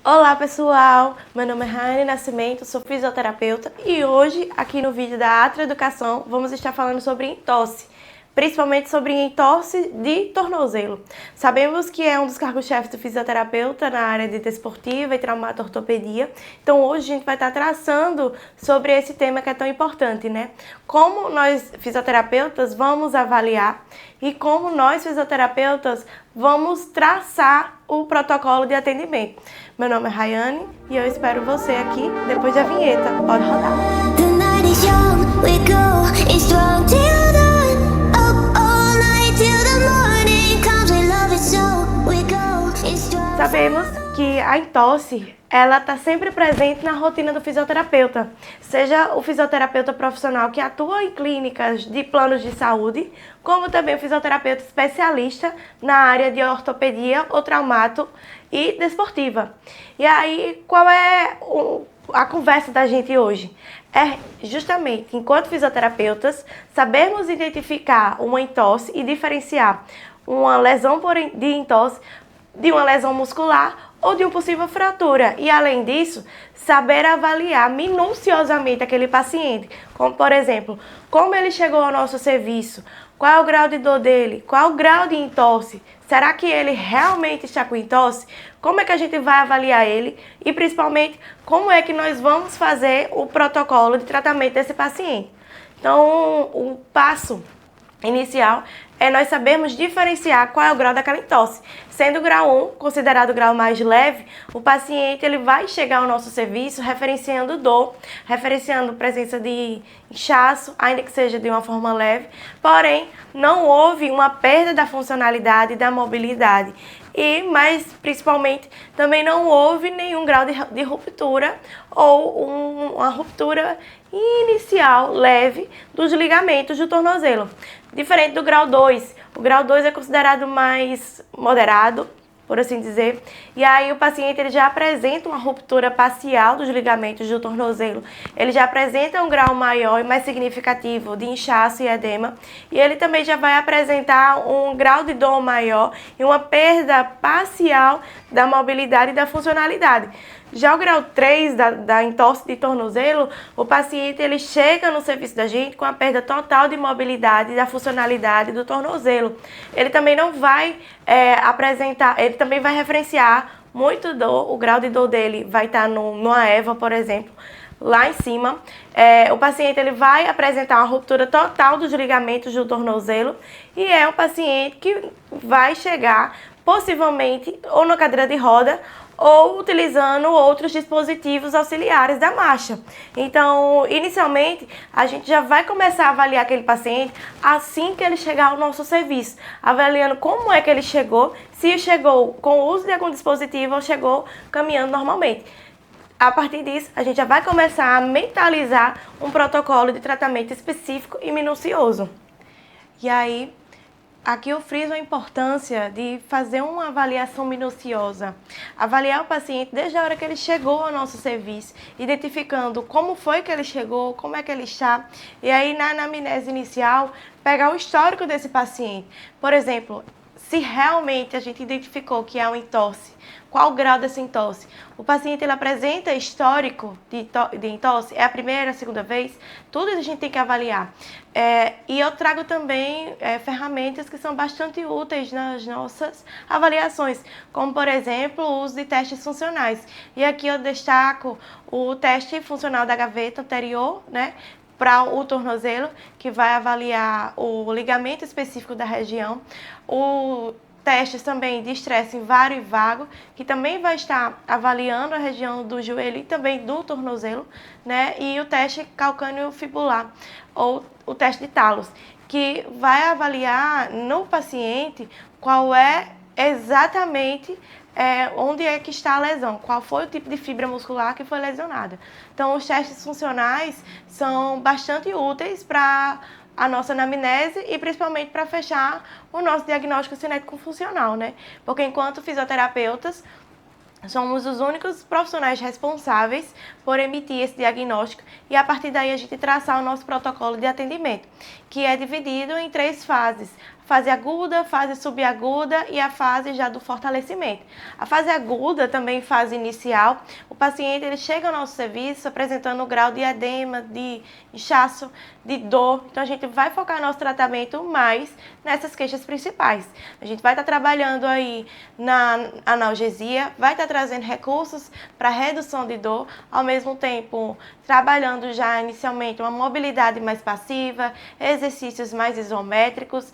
Olá pessoal, meu nome é Raiane Nascimento, sou fisioterapeuta e hoje aqui no vídeo da Atra Educação vamos estar falando sobre entorse, principalmente sobre entorse de tornozelo. Sabemos que é um dos cargos-chefes do fisioterapeuta na área de desportiva e traumato-ortopedia, então hoje a gente vai estar traçando sobre esse tema que é tão importante, né? Como nós fisioterapeutas vamos avaliar e como nós fisioterapeutas vamos traçar o protocolo de atendimento. Meu nome é Raiane e eu espero você aqui depois da vinheta. Pode rodar! The night is young, we go, it's strong till dawn. Up all night till the morning comes, we love it so, we go, it's strong. Sabemos que a entorse, ela está sempre presente na rotina do fisioterapeuta, seja o fisioterapeuta profissional que atua em clínicas de planos de saúde, como também o fisioterapeuta especialista na área de ortopedia ou traumato e desportiva. E aí, qual é a conversa da gente hoje? É justamente, enquanto fisioterapeutas, sabermos identificar uma entorse e diferenciar uma lesão de entorse de uma lesão muscular ou de uma possível fratura. E além disso, saber avaliar minuciosamente aquele paciente, como por exemplo, como ele chegou ao nosso serviço, qual é o grau de dor dele, qual é o grau de entorse, será que ele realmente está com entorse, como é que a gente vai avaliar ele e principalmente como é que nós vamos fazer o protocolo de tratamento desse paciente. Então, o passo inicial é nós sabermos diferenciar qual é o grau daquela entorse. Sendo o grau 1, considerado o grau mais leve, o paciente ele vai chegar ao nosso serviço referenciando dor, referenciando presença de inchaço, ainda que seja de uma forma leve, porém não houve uma perda da funcionalidade e da mobilidade. Mas principalmente também não houve nenhum grau de ruptura ou uma ruptura inicial leve dos ligamentos do tornozelo. Diferente do grau 2, o grau 2 é considerado mais moderado, por assim dizer, e aí o paciente ele já apresenta uma ruptura parcial dos ligamentos do tornozelo, ele já apresenta um grau maior e mais significativo de inchaço e edema, e ele também já vai apresentar um grau de dor maior e uma perda parcial da mobilidade e da funcionalidade. Já o grau 3 da entorse de tornozelo, o paciente ele chega no serviço da gente com a perda total de mobilidade e da funcionalidade do tornozelo. Ele também não vai apresentar, ele também vai referenciar muito dor, o grau de dor dele vai estar numa EVA, por exemplo, lá em cima. O paciente ele vai apresentar uma ruptura total dos ligamentos do tornozelo e é um paciente que vai chegar possivelmente ou na cadeira de roda ou utilizando outros dispositivos auxiliares da marcha. Então, inicialmente, a gente já vai começar a avaliar aquele paciente assim que ele chegar ao nosso serviço, avaliando como é que ele chegou, se chegou com o uso de algum dispositivo ou chegou caminhando normalmente. A partir disso, a gente já vai começar a mentalizar um protocolo de tratamento específico e minucioso. E aí, aqui eu friso a importância de fazer uma avaliação minuciosa. Avaliar o paciente desde a hora que ele chegou ao nosso serviço, identificando como foi que ele chegou, como é que ele está. E aí, na anamnese inicial, pegar o histórico desse paciente. Por exemplo, se realmente a gente identificou que é um entorse, qual o grau dessa entorse? O paciente ele apresenta histórico de entorse? É a primeira, a segunda vez? Tudo isso a gente tem que avaliar. E eu trago também ferramentas que são bastante úteis nas nossas avaliações, como por exemplo o uso de testes funcionais. E aqui eu destaco o teste funcional da gaveta anterior, né? Para o tornozelo, que vai avaliar o ligamento específico da região, o testes também de estresse invário e vago, que também vai estar avaliando a região do joelho e também do tornozelo, né? E o teste calcâneo fibular, ou o teste de talos, que vai avaliar no paciente qual é exatamente onde é que está a lesão, qual foi o tipo de fibra muscular que foi lesionada. Então, os testes funcionais são bastante úteis para a nossa anamnese e principalmente para fechar o nosso diagnóstico cinético-funcional, né? Porque enquanto fisioterapeutas, somos os únicos profissionais responsáveis por emitir esse diagnóstico e a partir daí a gente traçar o nosso protocolo de atendimento, que é dividido em 3 fases. fase aguda, fase subaguda e a fase já do fortalecimento. A fase aguda, também fase inicial, o paciente ele chega ao nosso serviço apresentando um grau de edema, de inchaço, de dor. Então a gente vai focar nosso tratamento mais nessas queixas principais. A gente vai estar trabalhando aí na analgesia, vai estar trazendo recursos para redução de dor, ao mesmo tempo trabalhando já inicialmente uma mobilidade mais passiva, exercícios mais isométricos,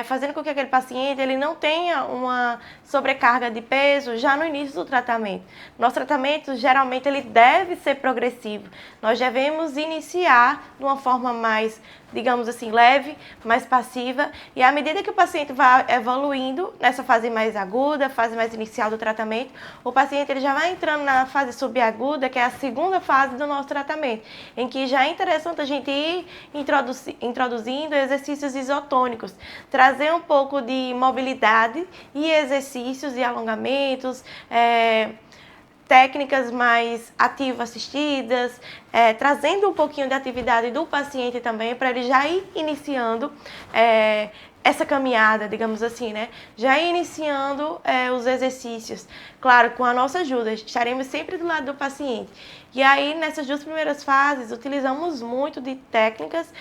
fazendo com que aquele paciente ele não tenha uma sobrecarga de peso já no início do tratamento. Nosso tratamento geralmente ele deve ser progressivo. Nós devemos iniciar de uma forma mais, digamos assim, leve, mais passiva, e à medida que o paciente vai evoluindo nessa fase mais aguda, fase mais inicial do tratamento, o paciente ele já vai entrando na fase subaguda, que é a segunda fase do nosso tratamento, em que já é interessante a gente ir introduzindo exercícios isotônicos, trazer um pouco de mobilidade e exercícios e alongamentos, técnicas mais ativo-assistidas, trazendo um pouquinho de atividade do paciente também, para ele já ir iniciando essa caminhada, digamos assim, né? Já ir iniciando os exercícios. Claro, com a nossa ajuda, estaremos sempre do lado do paciente. E aí, nessas 2 primeiras fases, utilizamos muito de técnicas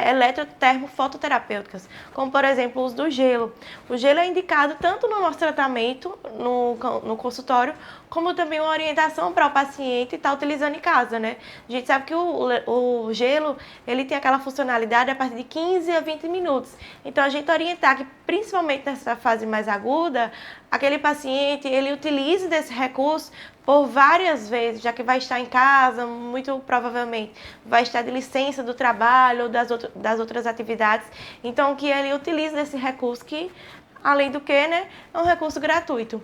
eletrotermofototerapêuticas, como, por exemplo, o uso do gelo. O gelo é indicado tanto no nosso tratamento, no consultório, como também uma orientação para o paciente estar utilizando em casa, né? A gente sabe que o gelo, ele tem aquela funcionalidade a partir de 15 a 20 minutos. Então, a gente orientar que, principalmente nessa fase mais aguda, aquele paciente, ele utilize desse recurso por várias vezes, já que vai estar em casa, muito provavelmente vai estar de licença do trabalho ou das outras atividades. Então, que ele utilize desse recurso que, além do que, né, é um recurso gratuito.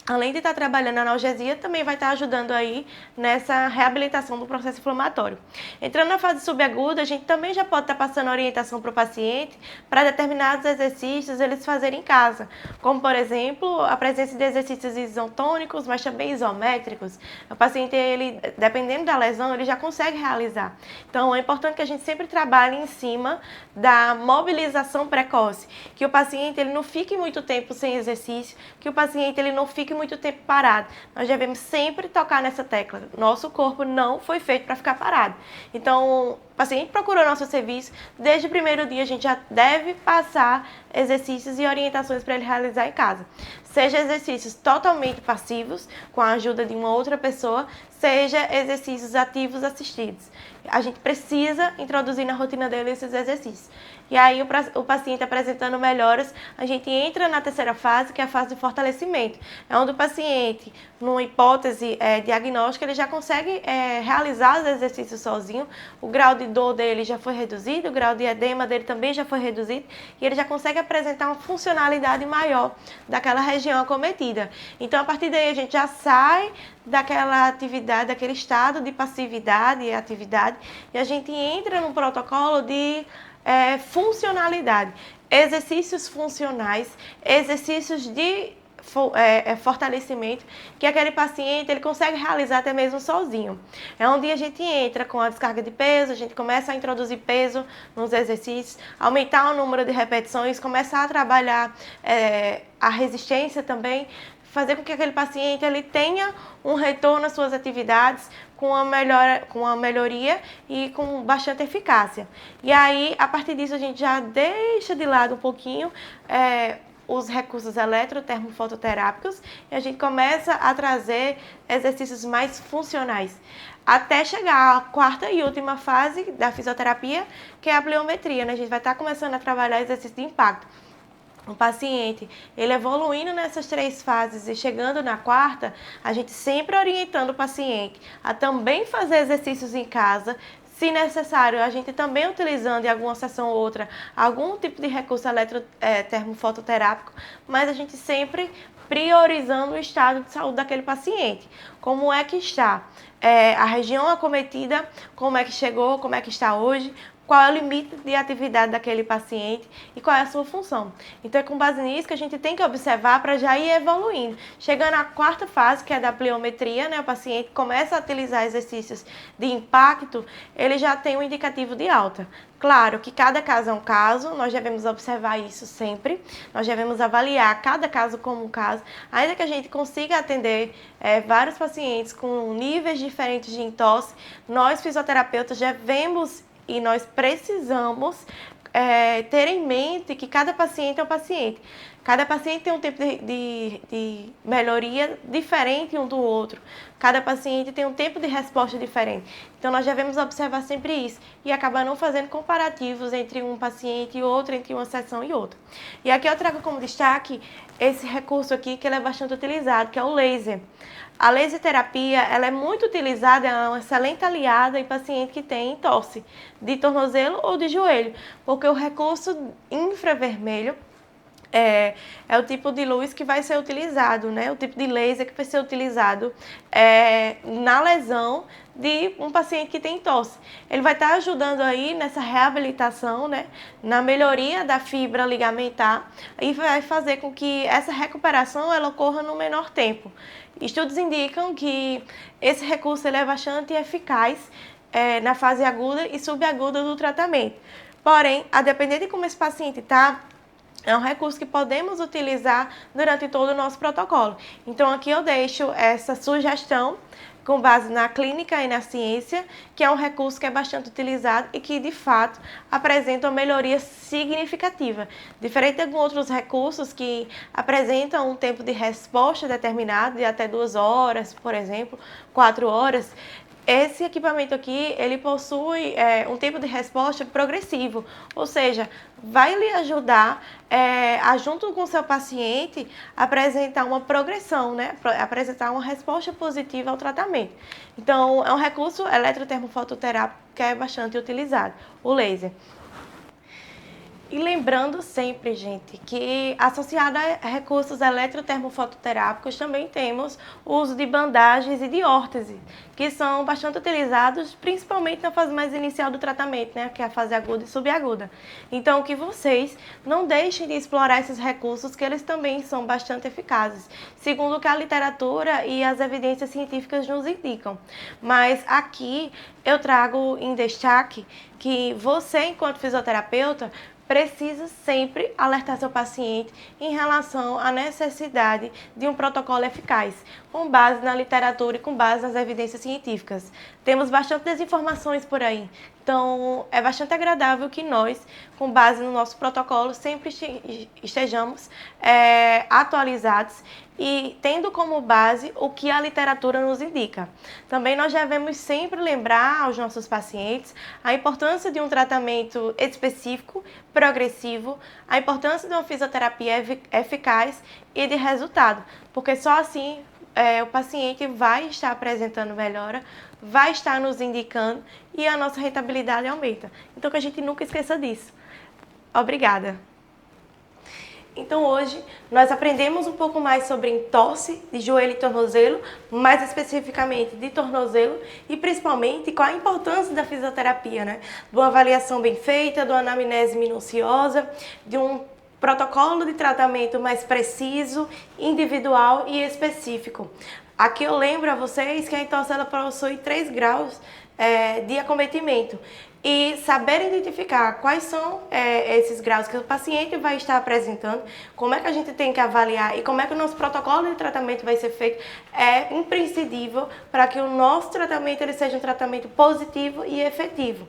Além de estar trabalhando a analgesia, também vai estar ajudando aí nessa reabilitação do processo inflamatório. Entrando na fase subaguda, a gente também já pode estar passando orientação para o paciente para determinados exercícios eles fazerem em casa, como, por exemplo, a presença de exercícios isotônicos, mas também isométricos. O paciente, ele, dependendo da lesão, ele já consegue realizar. Então, é importante que a gente sempre trabalhe em cima da mobilização precoce, que o paciente ele não fique muito tempo sem exercício, que o paciente ele não fique muito tempo parado. Nós devemos sempre tocar nessa tecla. Nosso corpo não foi feito para ficar parado. Então, o paciente procurou nosso serviço, desde o primeiro dia a gente já deve passar exercícios e orientações para ele realizar em casa. Seja exercícios totalmente passivos, com a ajuda de uma outra pessoa, seja exercícios ativos assistidos. A gente precisa introduzir na rotina dele esses exercícios. E aí, o paciente apresentando melhoras, a gente entra na terceira fase, que é a fase de fortalecimento. É onde o paciente, numa hipótese diagnóstica, ele já consegue realizar os exercícios sozinho, o grau de dor dele já foi reduzido, o grau de edema dele também já foi reduzido, e ele já consegue apresentar uma funcionalidade maior daquela região acometida. Então, a partir daí, a gente já sai daquela atividade, daquele estado de passividade e atividade, e a gente entra num protocolo de funcionalidade, exercícios funcionais, exercícios de fortalecimento que aquele paciente ele consegue realizar até mesmo sozinho. É onde a gente entra com a descarga de peso, a gente começa a introduzir peso nos exercícios, aumentar o número de repetições, começar a trabalhar a resistência também, fazer com que aquele paciente ele tenha um retorno às suas atividades com uma melhoria e com bastante eficácia. E aí, a partir disso, a gente já deixa de lado um pouquinho os recursos eletrotermofototerápicos e a gente começa a trazer exercícios mais funcionais, até chegar à quarta e última fase da fisioterapia, que é a pliometria, né? A gente vai estar começando a trabalhar exercícios de impacto. O paciente, ele evoluindo nessas 3 fases e chegando na quarta, a gente sempre orientando o paciente a também fazer exercícios em casa, se necessário, a gente também utilizando em alguma sessão ou outra algum tipo de recurso eletrotermofototerápico, mas a gente sempre priorizando o estado de saúde daquele paciente. Como é que está a região acometida, como é que chegou, como é que está hoje, qual é o limite de atividade daquele paciente e qual é a sua função. Então é com base nisso que a gente tem que observar para já ir evoluindo. Chegando à quarta fase, que é da pliometria, né, o paciente começa a utilizar exercícios de impacto, ele já tem um indicativo de alta. Claro que cada caso é um caso, nós devemos observar isso sempre, nós devemos avaliar cada caso como um caso, ainda que a gente consiga atender vários pacientes com níveis diferentes de entorse, nós fisioterapeutas devemos e nós precisamos ter em mente que cada paciente é um paciente. Cada paciente tem um tempo de melhoria diferente um do outro. Cada paciente tem um tempo de resposta diferente. Então, nós devemos observar sempre isso e acabar não fazendo comparativos entre um paciente e outro, entre uma sessão e outra. E aqui eu trago como destaque esse recurso aqui, que ele é bastante utilizado, que é o laser. A laser terapia, ela é muito utilizada, ela é uma excelente aliada em paciente que tem entorse de tornozelo ou de joelho, porque o recurso infravermelho é o tipo de luz que vai ser utilizado, né? O tipo de laser que vai ser utilizado na lesão de um paciente que tem entorse. Ele vai estar ajudando aí nessa reabilitação, né? Na melhoria da fibra ligamentar e vai fazer com que essa recuperação ela ocorra no menor tempo. Estudos indicam que esse recurso ele é bastante eficaz na fase aguda e subaguda do tratamento. Porém, a depender de como esse paciente está, é um recurso que podemos utilizar durante todo o nosso protocolo. Então, aqui eu deixo essa sugestão com base na clínica e na ciência, que é um recurso que é bastante utilizado e que, de fato, apresenta uma melhoria significativa. Diferente de alguns outros recursos que apresentam um tempo de resposta determinado, de até 2 horas, por exemplo, 4 horas, esse equipamento aqui, ele possui um tempo de resposta progressivo, ou seja, vai lhe ajudar junto com o seu paciente, apresentar uma progressão, né? Apresentar uma resposta positiva ao tratamento. Então, é um recurso eletrotermofototerápico que é bastante utilizado, o laser. E lembrando sempre, gente, que associado a recursos eletrotermofototerápicos também temos o uso de bandagens e de órtese, que são bastante utilizados principalmente na fase mais inicial do tratamento, né, que é a fase aguda e subaguda. Então, que vocês não deixem de explorar esses recursos, que eles também são bastante eficazes, segundo o que a literatura e as evidências científicas nos indicam. Mas aqui eu trago em destaque que você, enquanto fisioterapeuta, precisa sempre alertar seu paciente em relação à necessidade de um protocolo eficaz, com base na literatura e com base nas evidências científicas. Temos bastante desinformações por aí, então é bastante agradável que nós, com base no nosso protocolo, sempre estejamos atualizados e tendo como base o que a literatura nos indica. Também nós devemos sempre lembrar aos nossos pacientes a importância de um tratamento específico, progressivo, a importância de uma fisioterapia eficaz e de resultado, porque só assim o paciente vai estar apresentando melhora, vai estar nos indicando e a nossa rentabilidade aumenta. Então que a gente nunca esqueça disso. Obrigada! Então hoje nós aprendemos um pouco mais sobre entorse de joelho e tornozelo, mais especificamente de tornozelo e principalmente qual a importância da fisioterapia, né? De uma avaliação bem feita, de uma anamnese minuciosa, de um protocolo de tratamento mais preciso, individual e específico. Aqui eu lembro a vocês que a entorse ela possui 3 graus de acometimento. E saber identificar quais são esses graus que o paciente vai estar apresentando, como é que a gente tem que avaliar e como é que o nosso protocolo de tratamento vai ser feito é imprescindível para que o nosso tratamento ele seja um tratamento positivo e efetivo.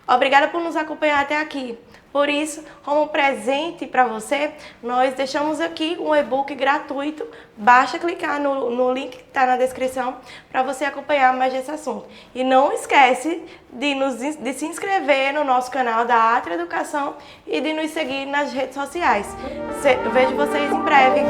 Obrigada por nos acompanhar até aqui. Por isso, como presente para você, nós deixamos aqui um e-book gratuito. Basta clicar no link que está na descrição para você acompanhar mais desse assunto. E não esquece de se inscrever no nosso canal da Atria Educação e de nos seguir nas redes sociais. Vejo vocês em breve.